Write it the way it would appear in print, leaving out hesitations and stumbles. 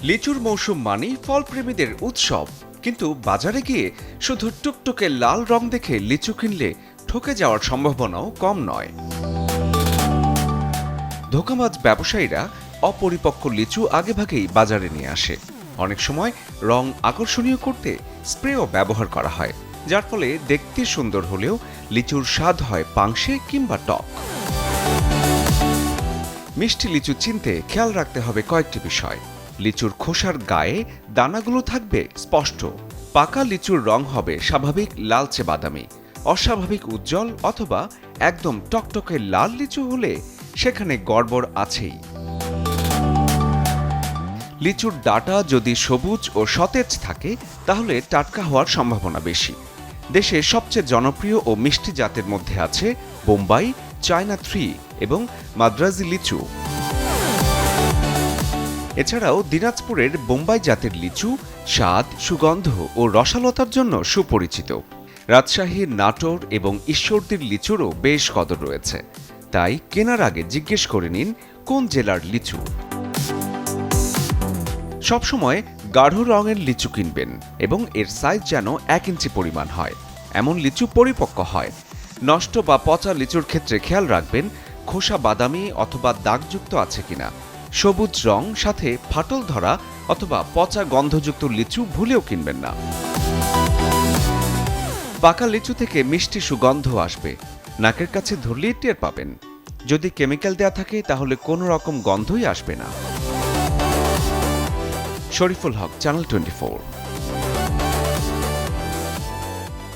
লিচুর মৌসুম মানেই ফলপ্রেমীদের উৎসব, কিন্তু বাজারে গিয়ে শুধু টুকটুকে লাল রং দেখে লিচু কিনলে ঠকে যাওয়ার সম্ভাবনাও কম নয়। ধোঁকাবাজ ব্যবসায়ীরা অপরিপক্ক লিচু আগেভাগেই বাজারে নিয়ে আসে। অনেক সময় রং আকর্ষণীয় করতে স্প্রেও ব্যবহার করা হয়, যার ফলে দেখতে সুন্দর হলেও লিচুর স্বাদ হয় পাংশে কিংবা টক। মিষ্টি লিচু চিনতে খেয়াল রাখতে হবে কয়েকটি বিষয়। লিচুর খোসার গায়ে দানাগুলো থাকবে স্পষ্ট। পাকা লিচুর রং হবে স্বাভাবিক লালচে বাদামি। অস্বাভাবিক উজ্জ্বল অথবা একদম টকটকে লাল লিচু হলে সেখানে গড়বড় আছেই। লিচুর ডাটা যদি সবুজ ও সতেজ থাকে তাহলে টাটকা হওয়ার সম্ভাবনা বেশি। দেশে সবচেয়ে জনপ্রিয় ও মিষ্টি জাতের মধ্যে আছে বোম্বাই, চায়না 3 এবং মাদ্রাজি লিচু। এছাড়াও দিনাজপুরের বোম্বাই জাতের লিচু স্বাদ, সুগন্ধ ও রসালতার জন্য সুপরিচিত। রাজশাহীর নাটোর এবং ঈশ্বরদীর লিচুরও বেশ কদর রয়েছে, তাই কেনার আগে জিজ্ঞেস করে নিন কোন জেলার লিচু। সবসময় গাঢ় রঙের লিচু কিনবেন এবং এর সাইজ যেন 1 ইঞ্চি পরিমাণ হয়, এমন লিচু পরিপক্ক হয়। নষ্ট বা পচা লিচুর ক্ষেত্রে খেয়াল রাখবেন খোসা বাদামি অথবা দাগযুক্ত আছে কিনা। সবুজ রং সাথে ফাটল ধরা অথবা পচা গন্ধযুক্ত লিচু ভুলেও কিনবেন না। পাকা লিচু থেকে মিষ্টি সুগন্ধ আসবে, নাকের কাছে ধরলেই টের পাবেন। যদি কেমিক্যাল দেয়া থাকে তাহলে কোনো রকম গন্ধই আসবে না। শরীফুল হক, চ্যানেল 24।